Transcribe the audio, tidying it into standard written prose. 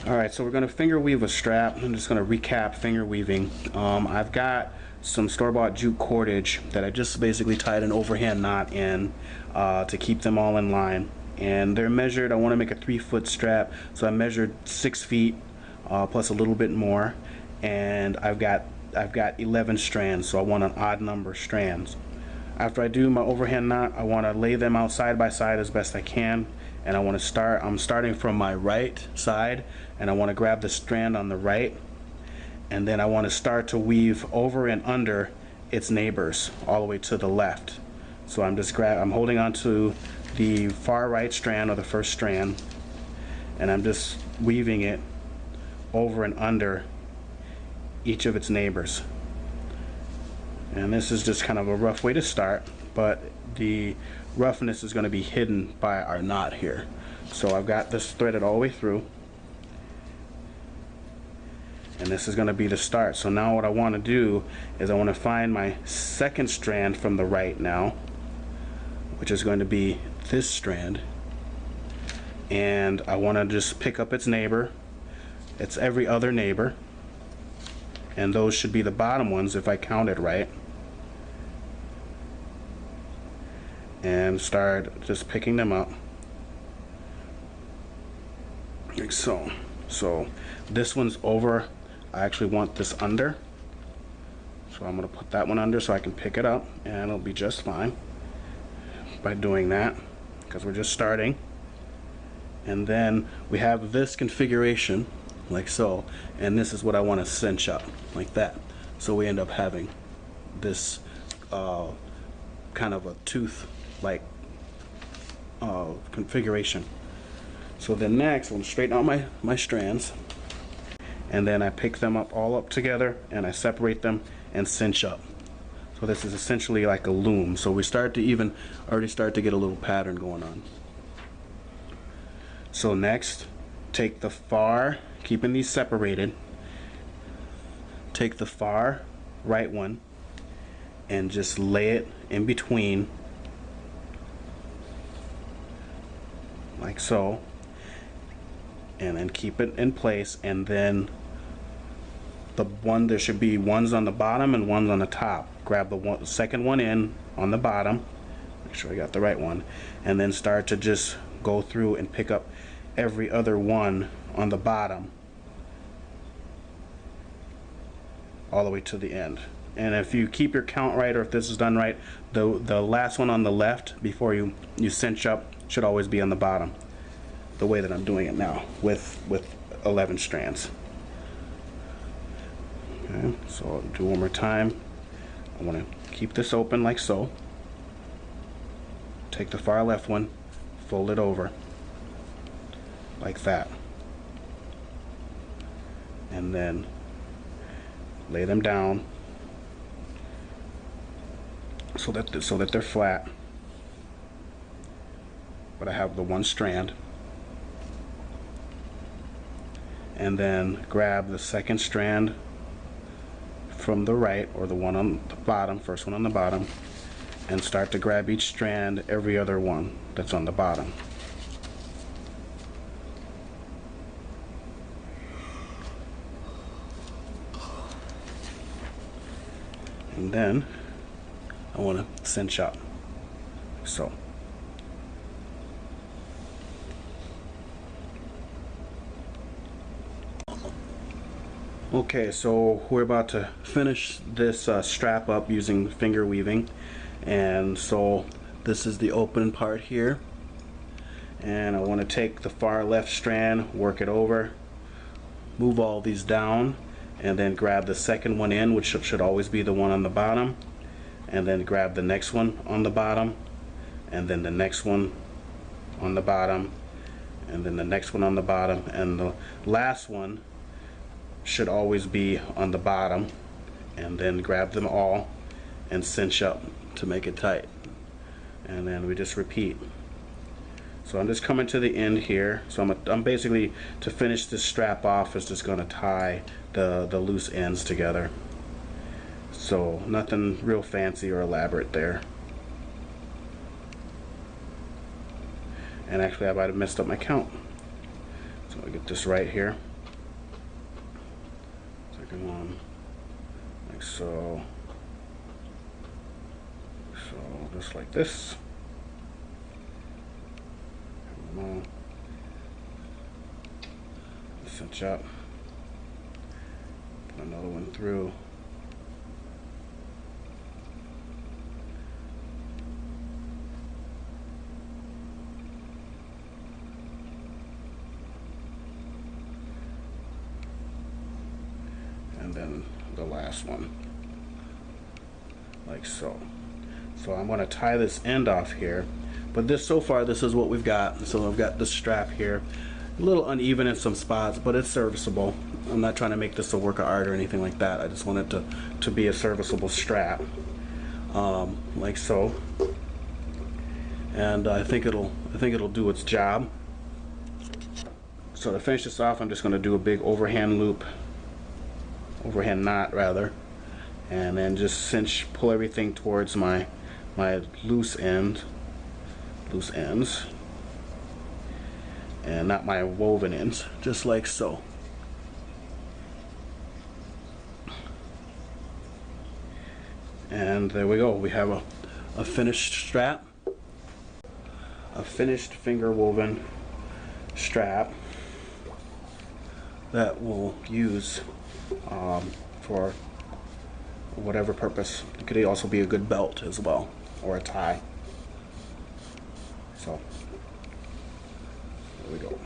Alright, so we're going to finger weave a strap. I'm just going to recap finger weaving. I've got some store-bought jute cordage that I just basically tied an overhand knot in to keep them all in line. And they're measured, I want to make a 3-foot strap, so I measured 6 feet plus a little bit more. And I've got 11 strands, so I want an odd number strands. After I do my overhand knot, I want to lay them out side by side as best I can. And I'm starting from my right side, and I want to grab the strand on the right, and then I want to start to weave over and under its neighbors all the way to the left. So I'm holding on to the far right strand, or the first strand, and I'm just weaving it over and under each of its neighbors. And this is just kind of a rough way to start, but the roughness is going to be hidden by our knot here. So I've got this threaded all the way through, and this is going to be the start. So now what I want to do is I want to find my second strand from the right now, which is going to be this strand, and I want to just pick up its neighbor. It's every other neighbor, and those should be the bottom ones if I counted right. And start just picking them up like so. So this one's over. I actually want this under, so I'm going to put that one under so I can pick it up, and it'll be just fine by doing that, because we're just starting. And then we have this configuration like so, and this is what I want to cinch up like that, so we end up having this kind of a tooth like configuration. So then next I'm going to straighten out my strands, and then I pick them up all up together and I separate them and cinch up. So this is essentially like a loom. So we already start to get a little pattern going on. So next, take the far, keeping these separated, take the far right one and just lay it in between like so, and then keep it in place. And then there should be ones on the bottom and ones on the top. Grab the second one in on the bottom, make sure I got the right one, and then start to just go through and pick up every other one on the bottom all the way to the end. And if you keep your count right, or if this is done right, the last one on the left before you cinch up should always be on the bottom, the way that I'm doing it now with 11 strands. Okay, so I'll do one more time. I want to keep this open like so. Take the far left one, fold it over like that, and then lay them down so that they're flat, but I have the one strand, and then grab the second strand from the right, or the one on the bottom, first one on the bottom, and start to grab each strand, every other one that's on the bottom. And then I want to cinch up so. Okay, so we're about to finish this strap up using finger weaving, and so this is the open part here, and I want to take the far left strand, work it over, move all these down, and then grab the second one in, which should always be the one on the bottom, and then grab the next one on the bottom, and then the next one on the bottom, and then the next one on the bottom, and the last one should always be on the bottom, and then grab them all and cinch up to make it tight, and then we just repeat. So I'm just coming to the end here, so I'm basically, to finish this strap off, is just going to tie the loose ends together. So nothing real fancy or elaborate there. And actually I might have messed up my count, so I get this right here. working on, like so. So just like this. Cinch up. Put another one through. And then the last one, like so. So I'm going to tie this end off here, but this, so far, this is what we've got. So I've got this strap here, a little uneven in some spots, but it's serviceable. I'm not trying to make this a work of art or anything like that. I just want it to be a serviceable strap, like so. And I think it'll do its job. So to finish this off, I'm just going to do a big overhand loop, overhand knot rather, and then just pull everything towards my loose ends, and not my woven ends, just like so. And there we go. We have a finished strap, a finished finger woven strap that we'll use for whatever purpose. It could also be a good belt as well, or a tie. So there we go.